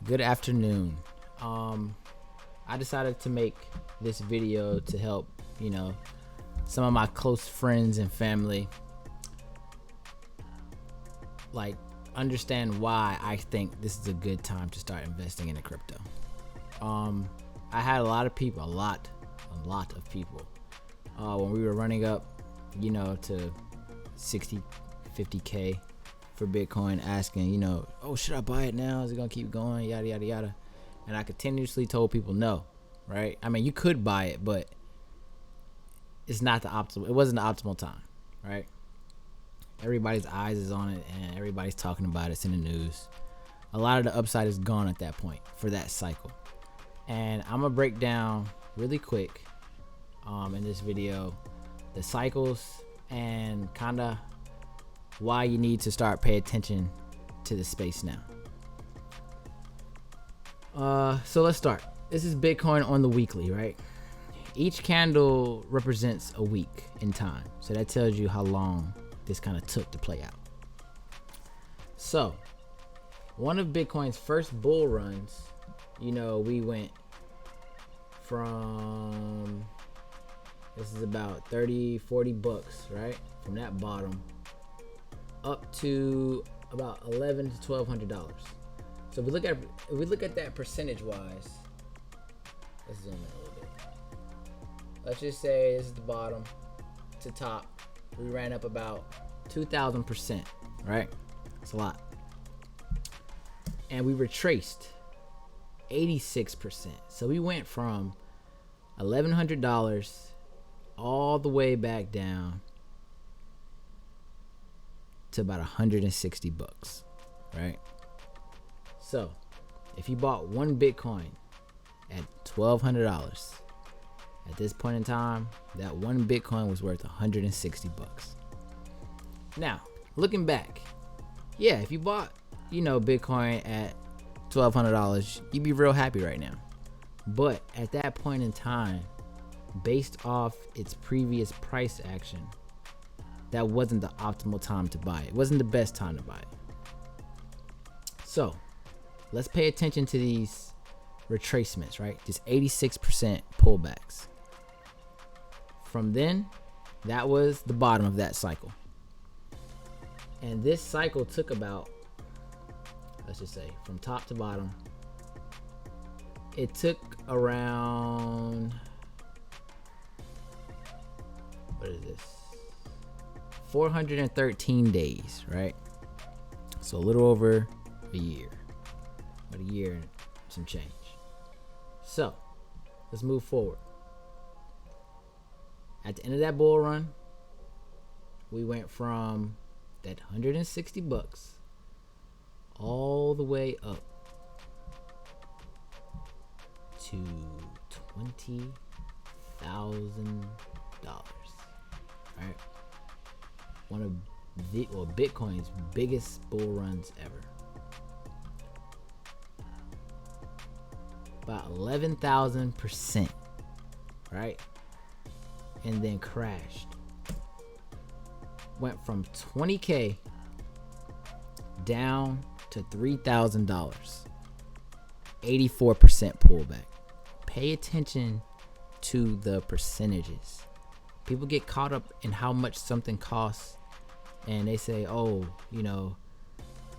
Good afternoon. I decided to make this video to help, some of my close friends and family understand why I think this is a good time to start investing in the crypto. I had a lot of people, a lot of people, when we were running up, to 60, 50K for Bitcoin, asking, oh, should I buy it now? Is it gonna keep going? Yada, yada, yada. And I continuously told people no, right? I mean, you could buy it, but it's not the optimal. It wasn't the optimal time, right? Everybody's eyes is on it and everybody's talking about it. It's in the news. A lot of the upside is gone at that point for that cycle. And I'm gonna break down really quick in this video the cycles and kind of why you need to start pay attention to the space now. So let's start. This is Bitcoin on the weekly, right? Each candle represents a week in time. So that tells you how long this kind of took to play out. So one of Bitcoin's first bull runs, we went from, this is about 30, 40 bucks, right? From that bottom up to about $1,100 to $1,200. So if we look at that percentage wise, let's zoom in a little bit. Let's just say this is the bottom to top. We ran up about 2,000%, right? That's a lot. And we retraced 86%. So we went from $1,100 all the way back down to about 160 bucks, right? So if you bought one Bitcoin at $1,200, at this point in time, that one Bitcoin was worth 160 bucks. Now, looking back, yeah, if you bought, Bitcoin at $1,200, you'd be real happy right now. But at that point in time, based off its previous price action, that wasn't the optimal time to buy it. It wasn't the best time to buy it. So let's pay attention to these retracements, right? Just 86% pullbacks. From then, that was the bottom of that cycle. And this cycle took about, let's just say, from top to bottom, it took around, what is this? 413 days, right? So a little over a year. About a year and some change. So let's move forward. At the end of that bull run, we went from that 160 bucks all the way up to $20,000, right? One of Bitcoin's biggest bull runs ever. About 11,000%, right? And then crashed. Went from 20K down to $3,000. 84% pullback. Pay attention to the percentages. People get caught up in how much something costs and they say, oh,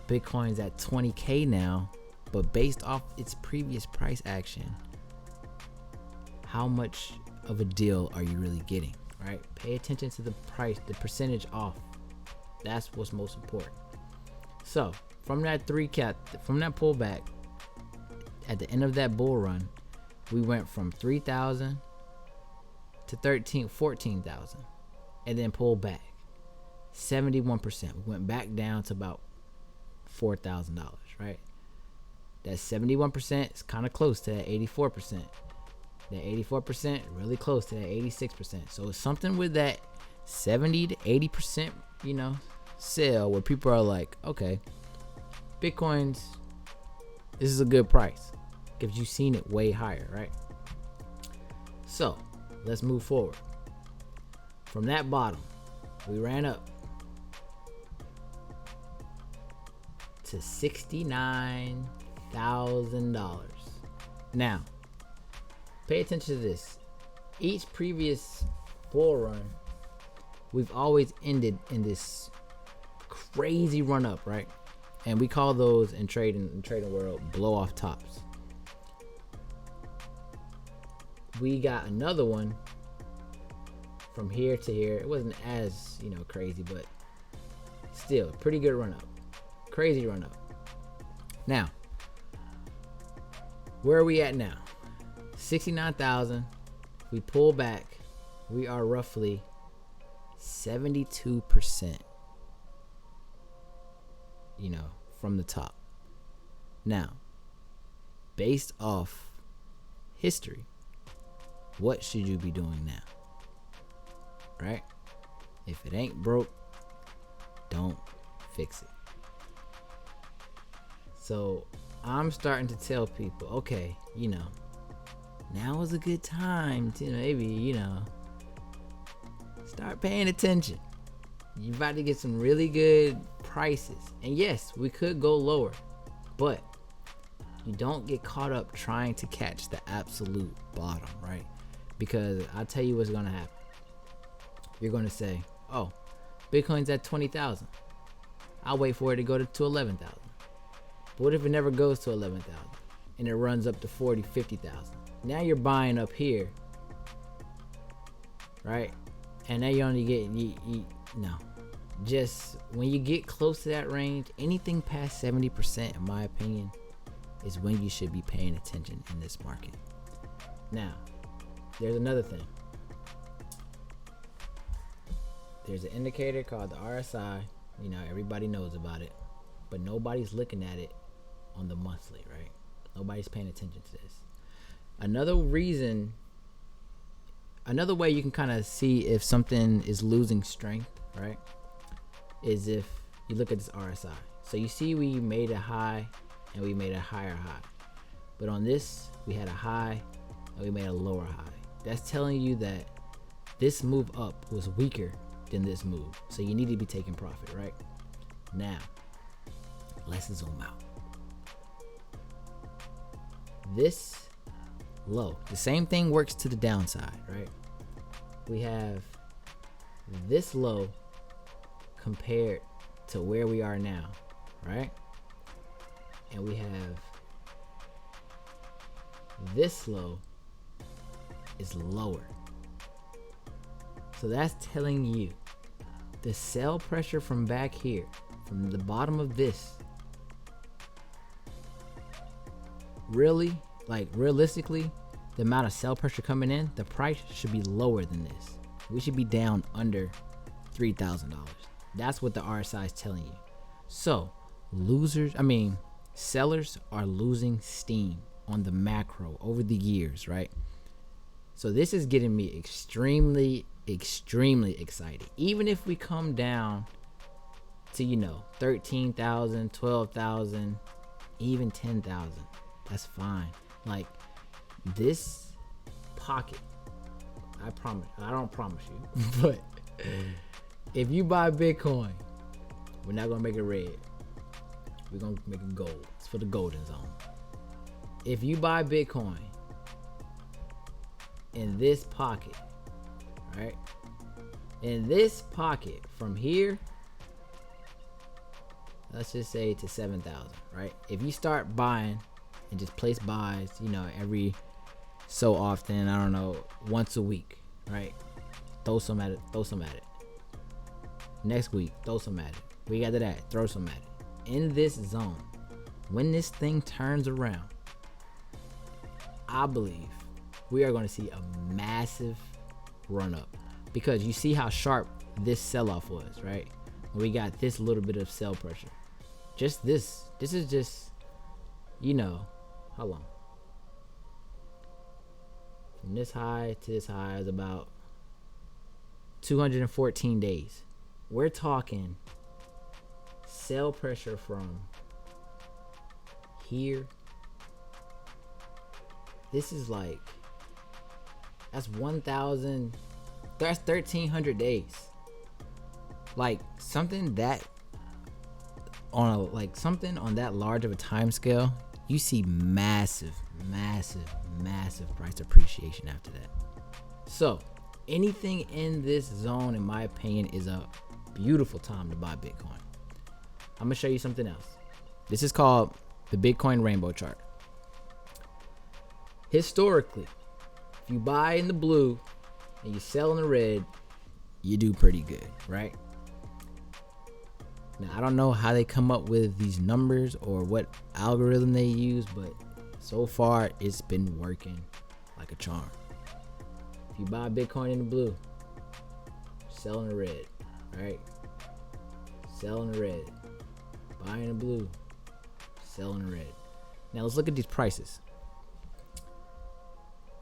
Bitcoin's at 20K now, but based off its previous price action, how much of a deal are you really getting, right? Pay attention to the price, the percentage off. That's what's most important. So from that pullback, at the end of that bull run, we went from 3,000 to 14,000, and then pulled back 71%. We went back down to about $4,000, right? That 71% is kind of close to that 84%. That 84% really close to that 86%. So it's something with that 70 to 80%, sale where people are like, okay, Bitcoin's, this is a good price because you've seen it way higher, right? So let's move forward. From that bottom, we ran up to 69 $1,000. Now, pay attention to this. Each previous bull run, we've always ended in this crazy run up, right? And we call those in trading world blow off tops. We got another one from here to here. It wasn't as, crazy, but still pretty good run up. Crazy run up. Now, where are we at now? 69,000. We pull back. We are roughly 72%, from the top. Now, based off history, what should you be doing now? Right? If it ain't broke, don't fix it. So I'm starting to tell people, okay, now is a good time to maybe, start paying attention. You're about to get some really good prices. And yes, we could go lower, but you don't get caught up trying to catch the absolute bottom, right? Because I'll tell you what's going to happen. You're going to say, oh, Bitcoin's at 20,000. I'll wait for it to go to 11,000. But what if it never goes to 11,000 and it runs up to 40, 50,000? Now you're buying up here, right? And now you only get, no. Just when you get close to that range, anything past 70%, in my opinion, is when you should be paying attention in this market. Now, there's another thing. There's an indicator called the RSI. Everybody knows about it, but nobody's looking at it on the monthly, right? Nobody's paying attention to this. Another way you can kind of see if something is losing strength, right, is if you look at this RSI. So you see we made a high and we made a higher high. But on this, we had a high and we made a lower high. That's telling you that this move up was weaker than this move. So you need to be taking profit, right? Now, let's zoom out. This low, the same thing works to the downside, right? We have this low compared to where we are now, right? And we have this low is lower. So that's telling you the sell pressure from back here, from the bottom of this, realistically, the amount of sell pressure coming in, the price should be lower than this. We should be down under $3,000. That's what the RSI is telling you. So sellers are losing steam on the macro over the years, right? So this is getting me extremely, extremely excited. Even if we come down to, 13,000, 12,000, even 10,000, that's fine. Like this pocket, I don't promise you, but if you buy Bitcoin, we're not gonna make it red. We're gonna make it gold. It's for the golden zone. If you buy Bitcoin in this pocket, right? In this pocket from here, let's just say to 7,000, right? If you start buying and just place buys, every so often, I don't know, once a week, right? Throw some at it. Next week, throw some at it. Week after that, throw some at it. In this zone, when this thing turns around, I believe we are going to see a massive run up, because you see how sharp this sell-off was, right? We got this little bit of sell pressure. Just this is just, how long? From this high to this high is about 214 days. We're talking sell pressure from here. This is like, that's 1,300 days. Like something on that large of a time scale, you see massive price appreciation after that. So anything in this zone, in my opinion, is a beautiful time to buy Bitcoin. I'm gonna show you something else. This is called the Bitcoin rainbow chart. Historically, if you buy in the blue and you sell in the red, you do pretty good, right? Now, I don't know how they come up with these numbers or what algorithm they use, but so far it's been working like a charm. If you buy Bitcoin in the blue, sell in the red, right? Sell in the red. Buy in the blue, sell in the red. Now let's look at these prices.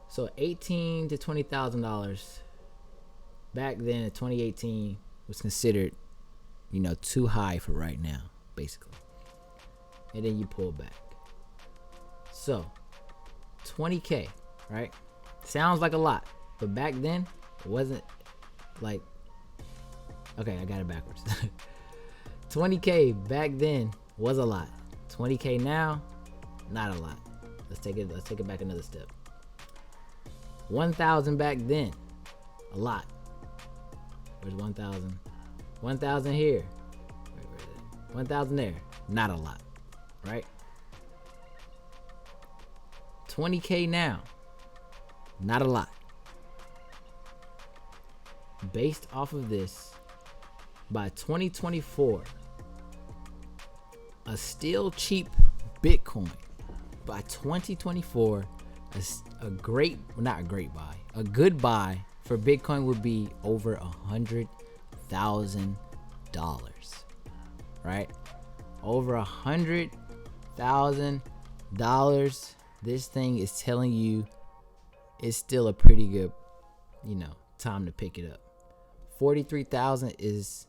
So $18,000 to $20,000 back then in 2018 was considered, too high for right now, basically. And then you pull back. So 20K, right? Sounds like a lot, but back then it wasn't like, okay, I got it backwards. 20K back then was a lot. 20K now, not a lot. Let's take it back another step. 1,000 back then, a lot. Where's 1,000? 1,000 here. Where is it? 1,000 there, not a lot, right? 20K now, not a lot. Based off of this, by 2024, a still cheap Bitcoin, by 2024, a good buy for Bitcoin would be over $100,000, right? Over $100,000. This thing is telling you it's still a pretty good, time to pick it up. 43,000 is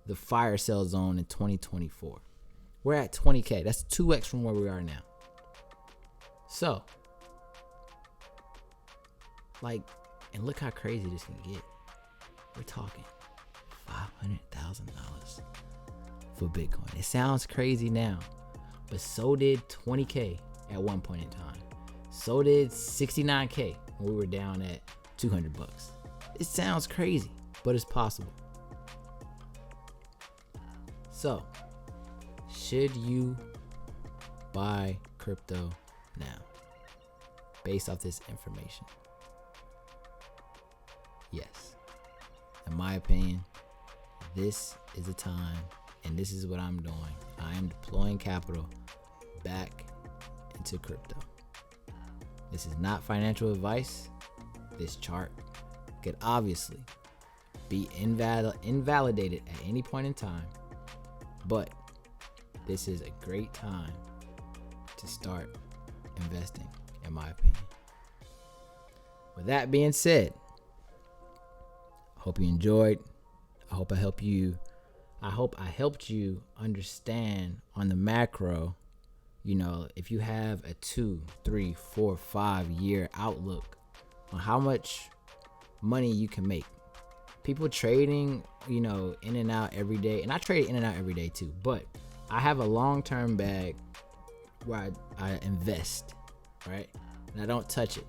the fire sale zone in 2024. We're at 20K. That's 2x from where we are now. So, and look how crazy this can get. We're talking $500,000 for Bitcoin. It sounds crazy now, but so did 20K at one point in time. So did 69K when we were down at $200. It sounds crazy, but it's possible. So, should you buy crypto now based off this information? Yes. In my opinion, this is the time, and this is what I'm doing. I am deploying capital back into crypto. This is not financial advice. This chart could obviously be invalidated at any point in time, but this is a great time to start investing, in my opinion. With that being said, I hope you enjoyed. I hope I helped you understand on the macro, if you have a 2, 3, 4, 5 year outlook on how much money you can make. People trading, in and out every day, and I trade in and out every day too, but I have a long-term bag where I invest, right? And I don't touch it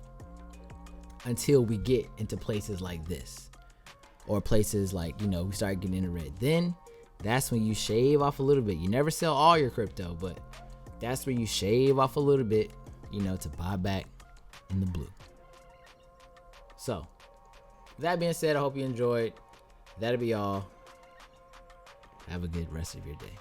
until we get into places like this, or places like, we start getting in the red. Then that's when you shave off a little bit. You never sell all your crypto, but that's where you shave off a little bit, to buy back in the blue. So, that being said, I hope you enjoyed. That'll be all. Have a good rest of your day.